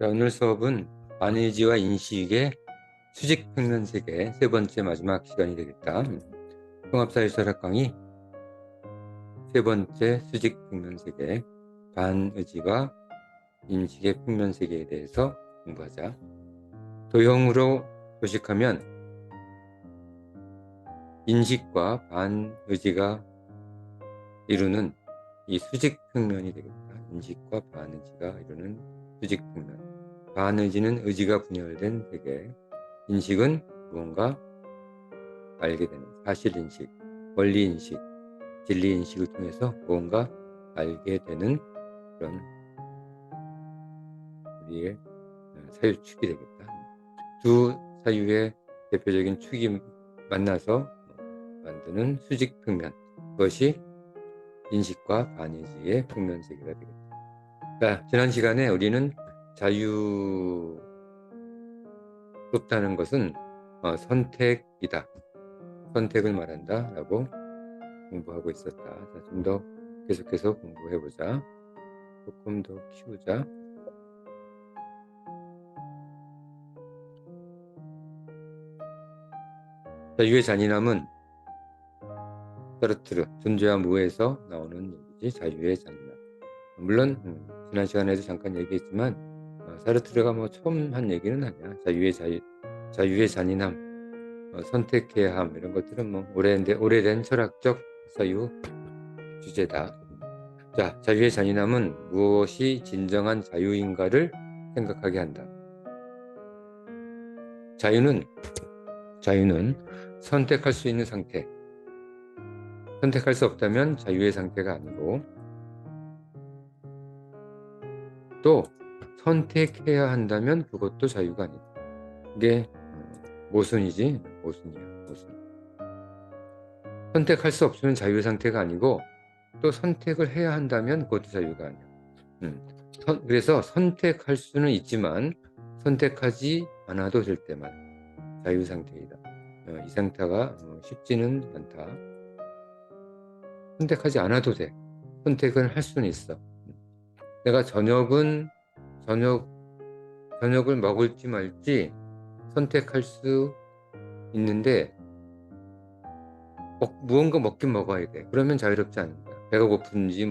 자, 오늘 수업은 반의지와 인식의 수직평면 세계 세 번째 마지막 시간이 되겠다. 통합사회철학 강의 세 번째 수직평면 세계 반의지와 인식의 평면 세계에 대해서 공부하자. 도형으로 표식하면 인식과 반의지가 이루는 이 수직평면이 되겠다. 인식과 반의지가 이루는 수직평면. 반의지는 의지가 분열된 세계, 인식은 무언가 알게 되는 사실인식, 원리인식, 진리인식을 통해서 무언가 알게 되는 그런 우리의 사유축이 되겠다. 두 사유의 대표적인 축이 만나서 만드는 수직평면, 그것이 인식과 반의지의 평면세계가 되겠다. 자, 지난 시간에 우리는 자유롭다는 것은 선택이다, 선택을 말한다 라고 공부하고 있었다. 자, 좀 더 계속해서 공부해보자. 조금 더 키우자. 자유의 잔인함은 사르트르, 존재와 무에서 나오는 얘기지. 자유의 잔인함. 물론 지난 시간에도 잠깐 얘기했지만 사르트르가 뭐 처음 한 얘기는 아니야. 자유의 잔인함, 선택해야 함, 이런 것들은 뭐 오래된 철학적 사유 주제다. 자, 자유의 잔인함은 무엇이 진정한 자유인가를 생각하게 한다. 자유는 선택할 수 있는 상태, 선택할 수 없다면 자유의 상태가 아니고, 또 선택해야 한다면 그것도 자유가 아니다. 이게 모순이지. 모순이야, 모순. 선택할 수 없으면 자유의 상태가 아니고, 또 선택을 해야 한다면 그것도 자유가 아니야. 그래서 선택할 수는 있지만 선택하지 않아도 될 때만 자유 상태이다. 이 상태가 쉽지는 않다. 선택하지 않아도 돼. 선택은 할 수는 있어. 내가 저녁을 먹을지 말지 선택할 수 있는데 무언가 먹긴 먹어야 돼. 그러면 자유롭지 않은 거야. 배가 고픈지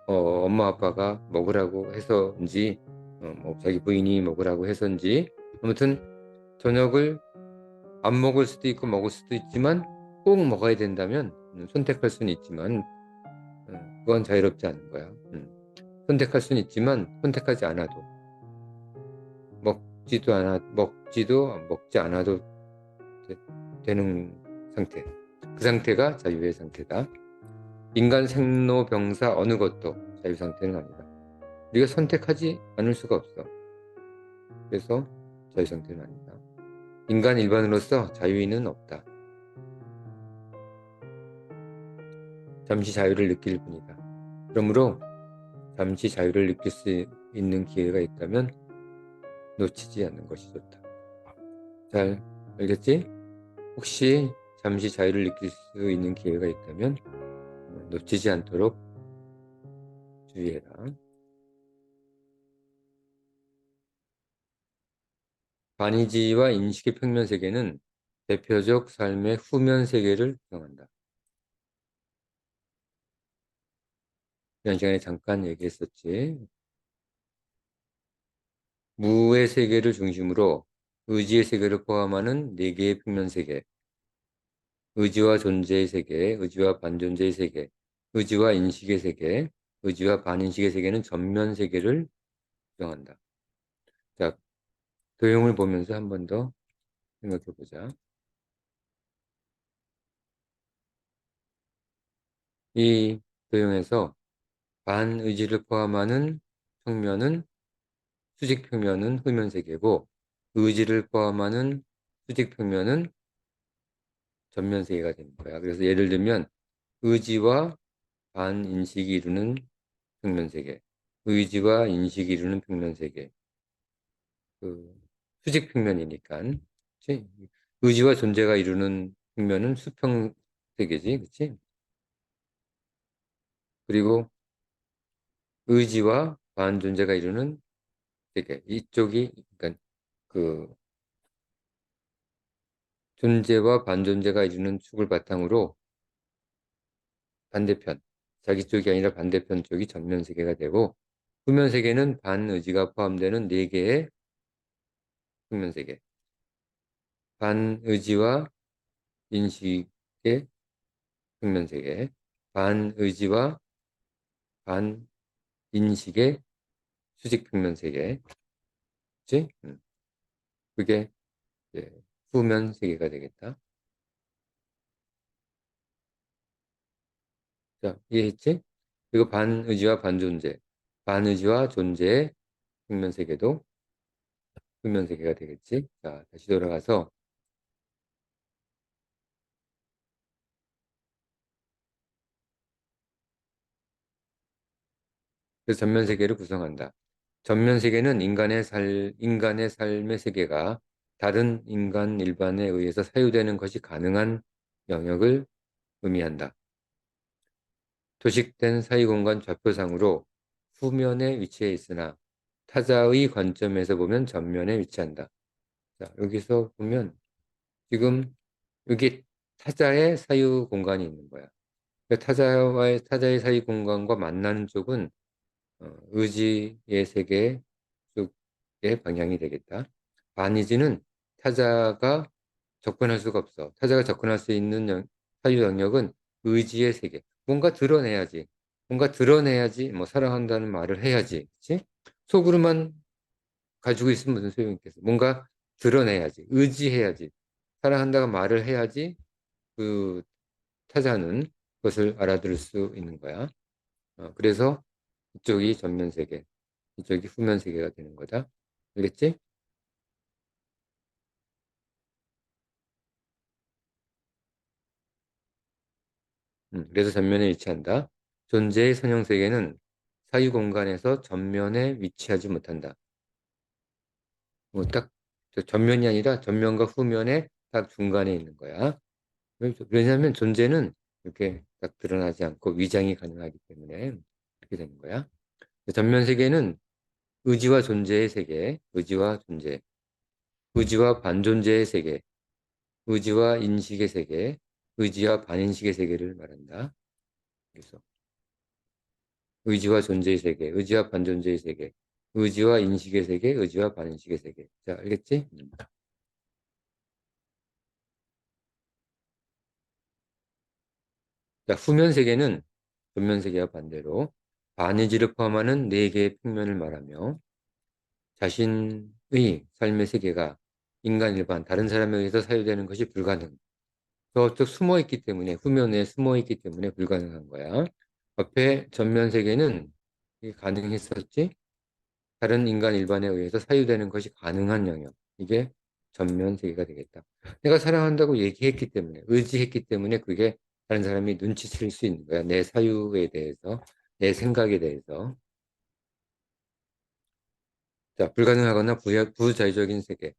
엄마 아빠가 먹으라고 해서인지 뭐 자기 부인이 먹으라고 해서인지, 아무튼 저녁을 안 먹을 수도 있고 먹을 수도 있지만 꼭 먹어야 된다면 선택할 수는 있지만 그건 자유롭지 않은 거야. 선택할 수는 있지만 선택하지 않아도, 먹지 않아도 되는 상태, 그 상태가 자유의 상태다. 인간 생로병사 어느 것도 자유 상태는 아니다. 우리가 선택하지 않을 수가 없어. 그래서 자유 상태는 아니다. 인간 일반으로서 자유인은 없다. 잠시 자유를 느낄 뿐이다. 그러므로 잠시 자유를 느낄 수 있는 기회가 있다면 놓치지 않는 것이 좋다. 잘 알겠지? 혹시 잠시 자유를 느낄 수 있는 기회가 있다면 놓치지 않도록 주의해라. 반의지와 인식의 평면 세계는 대표적 삶의 후면 세계를 구성한다. 지난 시간에 잠깐 얘기했었지. 무의 세계를 중심으로 의지의 세계를 포함하는 4개의 평면 세계, 의지와 존재의 세계, 의지와 반존재의 세계, 의지와 인식의 세계, 의지와 반인식의 세계는 전면 세계를 구성한다. 자, 도형을 보면서 한 번 더 생각해 보자. 이 도형에서 반의지를 포함하는 평면은, 수직평면은 후면세계고, 의지를 포함하는 수직평면은 전면세계가 되는 거야. 그래서 예를 들면 의지와 반인식이 이루는 평면세계, 의지와 인식이 이루는 평면세계, 수직평면이니까. 그치? 의지와 존재가 이루는 평면은 수평세계지, 그치? 그리고 의지와 반존재가 이루는 세계. 이쪽이 그러니까 그 존재와 반존재가 이루는 축을 바탕으로 반대편, 자기 쪽이 아니라 반대편 쪽이 전면 세계가 되고 후면 세계는 반의지가 포함되는 네 개의 평면 세계. 반의지와 인식의 평면 세계, 반의지와 반인식의 수직 평면 세계. 그치? 그게 이제 후면 세계가 되겠다. 자, 이해했지? 그리고 반의지와 반존재, 반의지와 존재의 평면 세계도 후면 세계가 되겠지? 자, 다시 돌아가서 그 전면 세계를 구성한다. 전면 세계는 인간의 삶의 세계가 다른 인간 일반에 의해서 사유되는 것이 가능한 영역을 의미한다. 도식된 사이공간 좌표상으로 후면에 위치해 있으나 타자의 관점에서 보면 전면에 위치한다. 자, 여기서 보면 지금 여기 타자의 사유 공간이 있는 거야. 타자의 사유 공간과 만나는 쪽은 의지의 세계 쪽의 방향이 되겠다. 반의지는 타자가 접근할 수가 없어. 타자가 접근할 수 있는 사유 영역은 의지의 세계. 뭔가 드러내야지. 뭔가 드러내야지. 뭐 사랑한다는 말을 해야지. 그치? 속으로만 가지고 있으면 무슨 소용이 있겠어. 뭔가 드러내야지. 의지해야지. 사랑한다고 말을 해야지 그 타자는 그것을 알아들을 수 있는 거야. 그래서 이쪽이 전면 세계, 이쪽이 후면 세계가 되는 거다. 알겠지? 그래서 전면에 위치한다. 존재의 선형 세계는 사유 공간에서 전면에 위치하지 못한다. 뭐딱 전면이 아니라 전면과 후면의 딱 중간에 있는 거야. 왜냐하면 존재는 이렇게 딱 드러나지 않고 위장이 가능하기 때문에 그렇게 되는 거야. 전면 세계는 의지와 존재의 세계, 의지와 존재, 의지와 반존재의 세계, 의지와 인식의 세계, 의지와 반인식의 세계를 말한다. 그래서 의지와 존재의 세계, 의지와 반존재의 세계, 의지와 인식의 세계, 의지와 반인식의 세계. 자, 알겠지? 자, 후면 세계는 전면 세계와 반대로 반의지를 포함하는 네 개의 평면을 말하며 자신의 삶의 세계가 인간 일반 다른 사람에 의해서 사유되는 것이 불가능. 저쪽 숨어 있기 때문에 후면에 숨어 있기 때문에 불가능한 거야. 앞에 전면 세계는 이게 가능했었지. 다른 인간 일반에 의해서 사유되는 것이 가능한 영역. 이게 전면 세계가 되겠다. 내가 사랑한다고 얘기했기 때문에, 의지했기 때문에 그게 다른 사람이 눈치챌 수 있는 거야. 내 사유에 대해서, 내 생각에 대해서. 자, 불가능하거나 부자유적인 세계를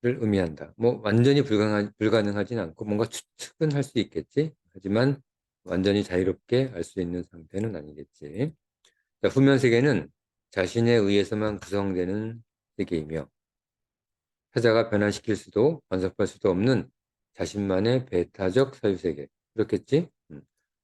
의미한다. 뭐, 완전히 불가능하진 않고, 뭔가 추측은 할 수 있겠지. 하지만, 완전히 자유롭게 알 수 있는 상태는 아니겠지. 자, 후면 세계는 자신에 의해서만 구성되는 세계이며, 타자가 변화시킬 수도 간섭할 수도 없는 자신만의 배타적 사유세계. 그렇겠지?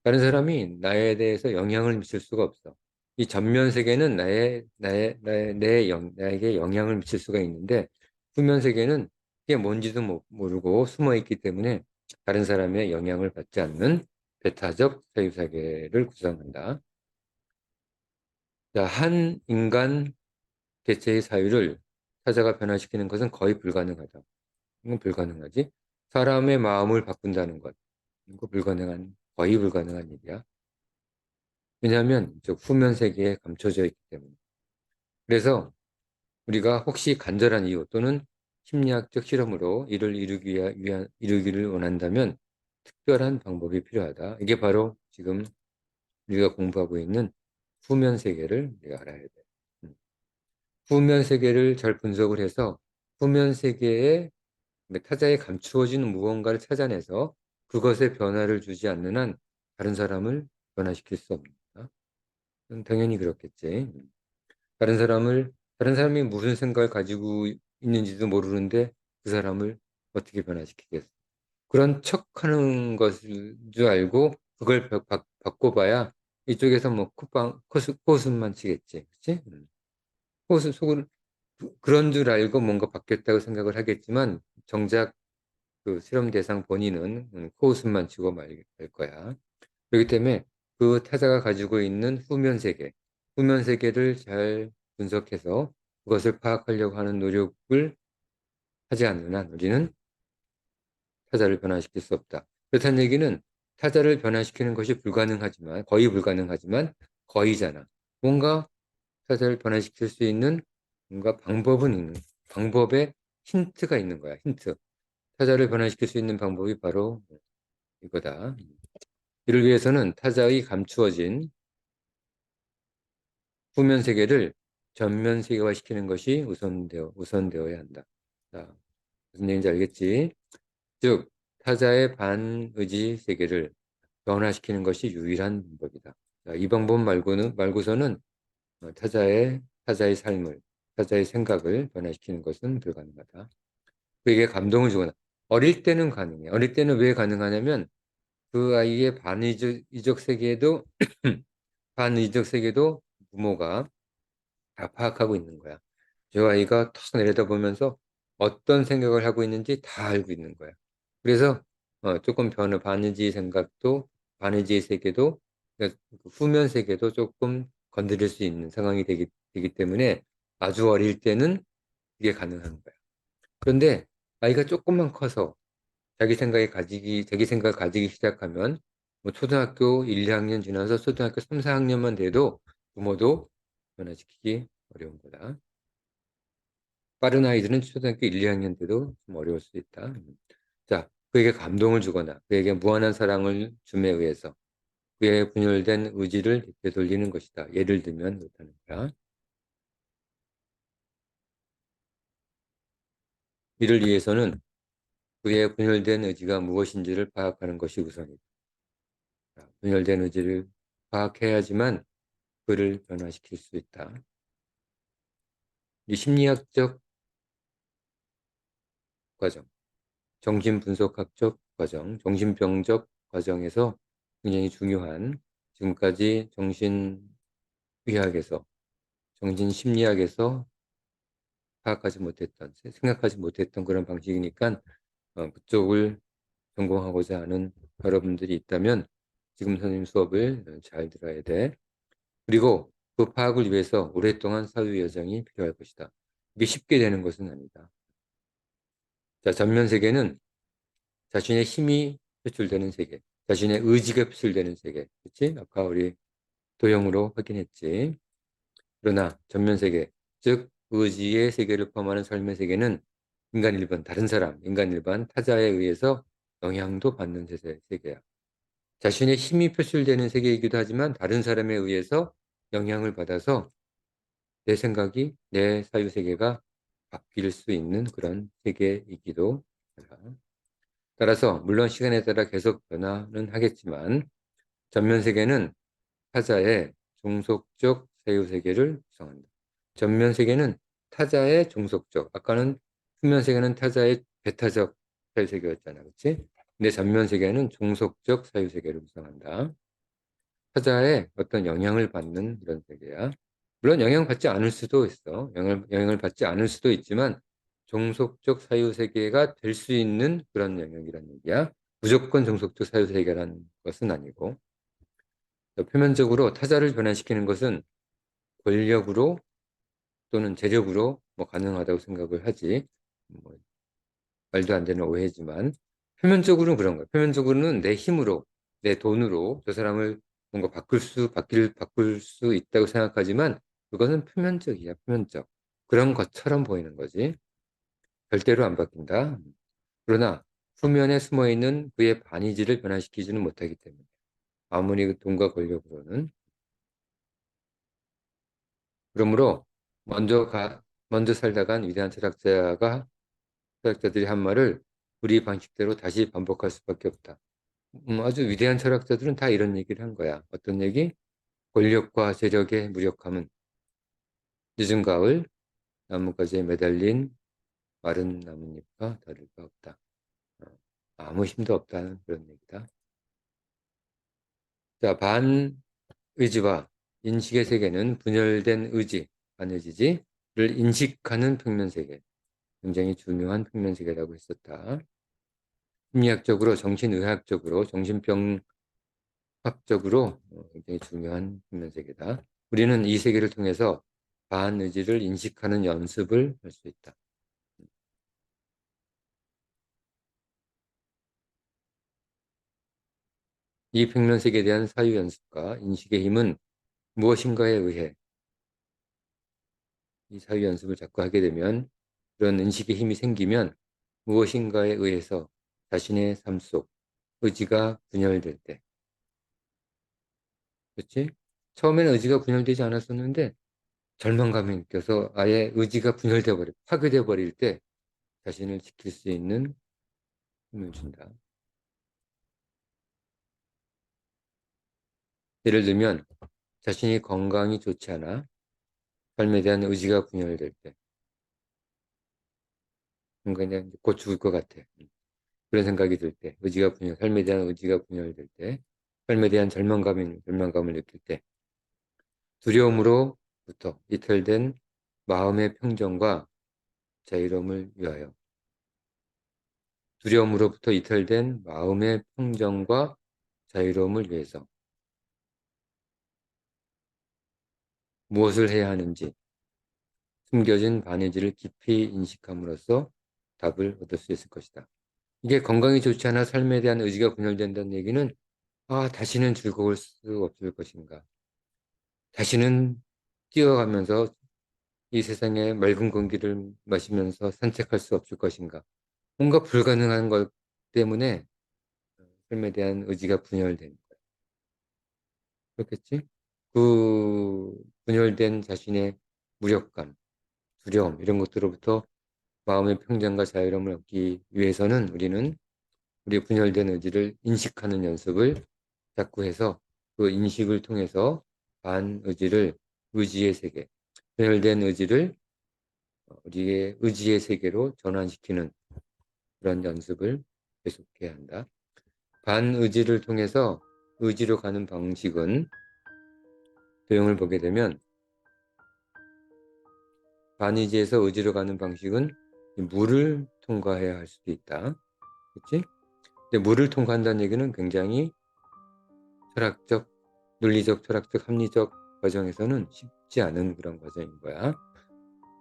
다른 사람이 나에 대해서 영향을 미칠 수가 없어. 이 전면 세계는 나에게 영향을 미칠 수가 있는데, 후면 세계는 그게 뭔지도 모르고 숨어 있기 때문에 다른 사람의 영향을 받지 않는 배타적 사유세계를 구성한다. 자, 한 인간 개체의 사유를 타자가 변화시키는 것은 거의 불가능하다. 이건 불가능하지. 사람의 마음을 바꾼다는 것. 이거 거의 불가능한 일이야. 왜냐하면 저 후면 세계에 감춰져 있기 때문에. 그래서 우리가 혹시 간절한 이유 또는 심리학적 실험으로 이를 이루기를 원한다면 특별한 방법이 필요하다. 이게 바로 지금 우리가 공부하고 있는 후면 세계를 우리가 알아야 돼. 음. 후면 세계를 잘 분석을 해서 후면 세계에 타자에 감추어진 무언가를 찾아내서 그것에 변화를 주지 않는 한 다른 사람을 변화시킬 수 없다. 당연히 그렇겠지. 다른 사람을 다른 사람이 무슨 생각을 가지고 있는지도 모르는데 그 사람을 어떻게 변화시키겠어. 그런 척하는 것을 줄 알고 그걸 바꿔봐야 이쪽에서 뭐 코웃음만 치겠지. 그치? 코웃음 속은 그런 줄 알고 뭔가 바뀌었다고 생각을 하겠지만 정작 그 실험 대상 본인은 코웃음만 치고 말 거야. 그렇기 때문에 그 타자가 가지고 있는 후면 세계를 잘 분석해서 그것을 파악하려고 하는 노력을 하지 않는 한 우리는 타자를 변화시킬 수 없다. 그렇다는 얘기는 타자를 변화시키는 것이 불가능하지만, 거의 불가능하지만, 거의잖아. 뭔가 타자를 변화시킬 수 있는 뭔가 방법은 있는, 방법에 힌트가 있는 거야, 힌트. 타자를 변화시킬 수 있는 방법이 바로 이거다. 이를 위해서는 타자의 감추어진 후면 세계를 전면 세계화시키는 것이 우선되어야 한다. 자, 무슨 얘기인지 알겠지? 즉, 타자의 반의지 세계를 변화시키는 것이 유일한 방법이다. 자, 이 방법 말고서는 타자의 삶을, 타자의 생각을 변화시키는 것은 불가능하다. 그에게 감동을 주거나, 어릴 때는 가능해. 어릴 때는 왜 가능하냐면, 그 아이의 반의적 세계도 부모가 다 파악하고 있는 거야. 저 아이가 탁 내려다보면서 어떤 생각을 하고 있는지 다 알고 있는 거야. 그래서 조금 반의지 생각도, 반의지의 세계도, 그러니까 그 후면 세계도 조금 건드릴 수 있는 상황이 되기 때문에 아주 어릴 때는 이게 가능한 거야. 그런데 아이가 조금만 커서 자기 생각을 가지기 시작하면 뭐 초등학교 1, 2학년 지나서 초등학교 3, 4학년만 돼도 부모도 변화시키기 어려운 거다. 빠른 아이들은 초등학교 1, 2학년 때도 좀 어려울 수 있다. 자, 그에게 감동을 주거나 그에게 무한한 사랑을 줌에 의해서 그의 분열된 의지를 되돌리는 것이다. 예를 들면 그렇다는 거야. 이를 위해서는 그의 분열된 의지가 무엇인지를 파악하는 것이 우선이다. 자, 분열된 의지를 파악해야지만 그를 변화시킬 수 있다. 이 심리학적 과정, 정신분석학적 과정, 정신병적 과정에서 굉장히 중요한 지금까지 정신의학에서, 정신심리학에서 생각하지 못했던 그런 방식이니까 그쪽을 전공하고자 하는 여러분들이 있다면 지금 선생님 수업을 잘 들어야 돼. 그리고 그 파악을 위해서 오랫동안 사유 여정이 필요할 것이다. 이게 쉽게 되는 것은 아니다. 자, 전면 세계는 자신의 힘이 표출되는 세계, 자신의 의지가 표출되는 세계. 그치? 아까 우리 도형으로 확인했지. 그러나 전면 세계, 즉 의지의 세계를 포함하는 삶의 세계는 인간 일반 타자에 의해서 영향도 받는 세계야. 자신의 힘이 표출되는 세계이기도 하지만 다른 사람에 의해서 영향을 받아서 내 사유 세계가 바뀔 수 있는 그런 세계이기도 하다. 따라서 물론 시간에 따라 계속 변화는 하겠지만 전면 세계는 타자의 종속적 사유 세계를 구성한다. 전면 세계는 타자의 종속적, 아까는 후면 세계는 타자의 배타적 사유 세계였잖아, 그렇지? 근데 전면 세계는 종속적 사유 세계를 구성한다. 타자에 어떤 영향을 받는 그런 세계야. 물론 영향받지 않을 수도 있어. 영향을 받지 않을 수도 있지만 종속적 사유세계가 될 수 있는 그런 영역이라는 얘기야. 무조건 종속적 사유세계라는 것은 아니고 표면적으로 타자를 변화시키는 것은 권력으로 또는 재력으로 뭐 가능하다고 생각을 하지. 뭐 말도 안 되는 오해지만 표면적으로는 그런 거야. 표면적으로는 내 힘으로, 내 돈으로 저 사람을 뭔가 바꿀 수 있다고 생각하지만 그것은 표면적이야, 표면적. 그런 것처럼 보이는 거지. 절대로 안 바뀐다. 그러나 후면에 숨어 있는 그의 반의지를 변화시키지는 못하기 때문에 아무리 그 돈과 권력으로는 그러므로 먼저 살다 간 위대한 철학자들이 한 말을 우리 방식대로 다시 반복할 수밖에 없다. 아주 위대한 철학자들은 다 이런 얘기를 한 거야. 어떤 얘기? 권력과 재력의 무력함은 늦은 가을 나뭇가지에 매달린 마른 나뭇잎과 다를 바 없다. 아무 힘도 없다는 그런 얘기다. 자, 반의지와 인식의 세계는 분열된 의지, 반의지를 인식하는 평면세계, 굉장히 중요한 평면세계라고 했었다. 심리학적으로, 정신의학적으로, 정신병학적으로 굉장히 중요한 평면세계다. 우리는 이 세계를 통해서 반의지를 인식하는 연습을 할 수 있다. 이 평면세계에 대한 사유 연습과 인식의 힘은 무엇인가에 의해 이 사유 연습을 자꾸 하게 되면 그런 인식의 힘이 생기면 무엇인가에 의해서 자신의 삶 속 의지가 분열될 때, 그렇지? 처음에는 의지가 분열되지 않았었는데 절망감이 느껴서 아예 의지가 분열돼 버려, 파괴돼 버릴 때 자신을 지킬 수 있는 힘을 준다. 예를 들면 자신이 건강이 좋지 않아 삶에 대한 의지가 분열될 때, 그냥 곧 죽을 것 같아. 그런 생각이 들 때, 삶에 대한 의지가 분열될 때, 삶에 대한 절망감을 느낄 때, 두려움으로부터 이탈된 마음의 평정과 자유로움을 위하여, 두려움으로부터 이탈된 마음의 평정과 자유로움을 위해서 무엇을 해야 하는지 숨겨진 반의지를 깊이 인식함으로써 답을 얻을 수 있을 것이다. 이게 건강이 좋지 않아 삶에 대한 의지가 분열된다는 얘기는 다시는 즐거울 수 없을 것인가. 다시는 뛰어가면서 이 세상의 맑은 공기를 마시면서 산책할 수 없을 것인가. 뭔가 불가능한 것 때문에 삶에 대한 의지가 분열된 거야. 그렇겠지? 그 분열된 자신의 무력감, 두려움 이런 것들로부터 마음의 평정과 자유로움을 얻기 위해서는 우리는 우리 분열된 의지를 인식하는 연습을 자꾸 해서 그 인식을 통해서 반의지를 의지의 세계, 분열된 의지를 우리의 의지의 세계로 전환시키는 그런 연습을 계속해야 한다. 반의지를 통해서 의지로 가는 방식은 도형을 보게 되면 반의지에서 의지로 가는 방식은 물을 통과해야 할 수도 있다. 그렇지? 근데 물을 통과한다는 얘기는 굉장히 철학적, 논리적, 철학적, 합리적 과정에서는 쉽지 않은 그런 과정인 거야.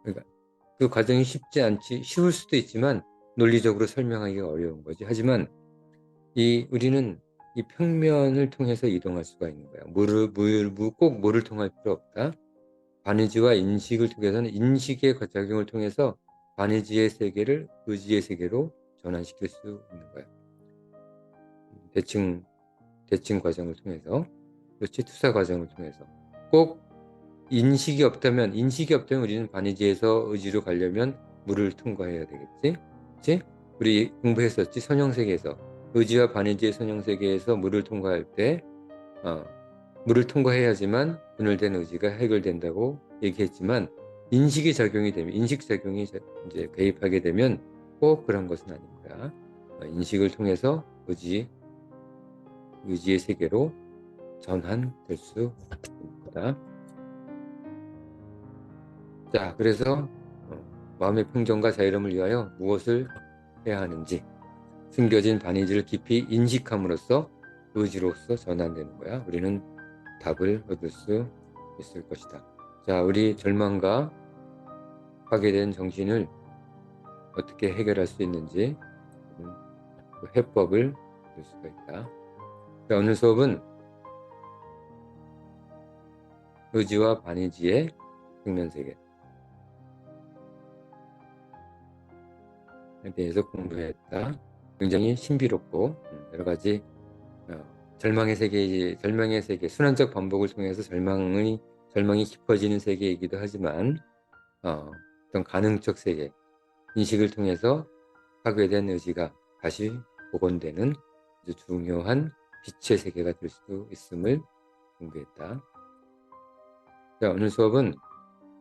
그러니까 그 과정이 쉬울 수도 있지만 논리적으로 설명하기가 어려운 거지. 하지만 우리는 이 평면을 통해서 이동할 수가 있는 거야. 꼭 물을 통할 필요 없다. 반의지와 인식을 통해서는 인식의 작용을 통해서 반의지의 세계를 의지의 세계로 전환시킬 수 있는 거야. 대칭 과정을 통해서, 그렇지? 투사 과정을 통해서. 꼭 인식이 없다면 우리는 반의지에서 의지로 가려면 물을 통과해야 되겠지? 그렇지? 우리 공부했었지? 선형세계에서. 의지와 반의지의 선형세계에서 물을 통과할 때 물을 통과해야지만 분열된 의지가 해결된다고 얘기했지만 인식작용이 이제 개입하게 되면 꼭 그런 것은 아닌 거야. 인식을 통해서 의지의 세계로 전환될 수 있는 거다. 자, 그래서 마음의 평정과 자유로움을 위하여 무엇을 해야 하는지 숨겨진 반의지를 깊이 인식함으로써 의지로서 전환되는 거야. 우리는 답을 얻을 수 있을 것이다. 자, 우리 절망과 파괴된 정신을 어떻게 해결할 수 있는지 그 해법을 볼 수가 있다. 자, 오늘 수업은 의지와 반의지의 평면세계에 대해서 공부했다. 굉장히 신비롭고 여러 가지 절망의 세계, 순환적 반복을 통해서 절망이 깊어지는 세계이기도 하지만 어떤 가능적 세계, 인식을 통해서 파괴된 의지가 다시 복원되는 아주 중요한 빛의 세계가 될 수 있음을 공부했다. 자, 오늘 수업은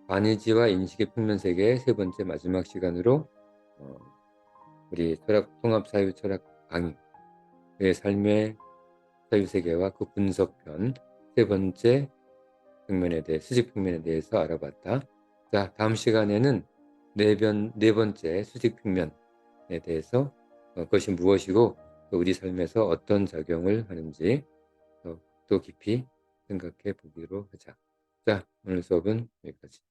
관이지와 인식의 평면 세계의 세 번째 마지막 시간으로 어 우리 철학 통합 사유 철학 강의 의 삶의 사유 세계와 그 분석편 세 번째 평면에 대해 수직 평면에 대해서 알아봤다. 자, 다음 시간에는 네 번째 수직 평면에 대해서 그것이 무엇이고 또 우리 삶에서 어떤 작용을 하는지 또 깊이 생각해 보기로 하자. 자, 오늘 수업은 여기까지.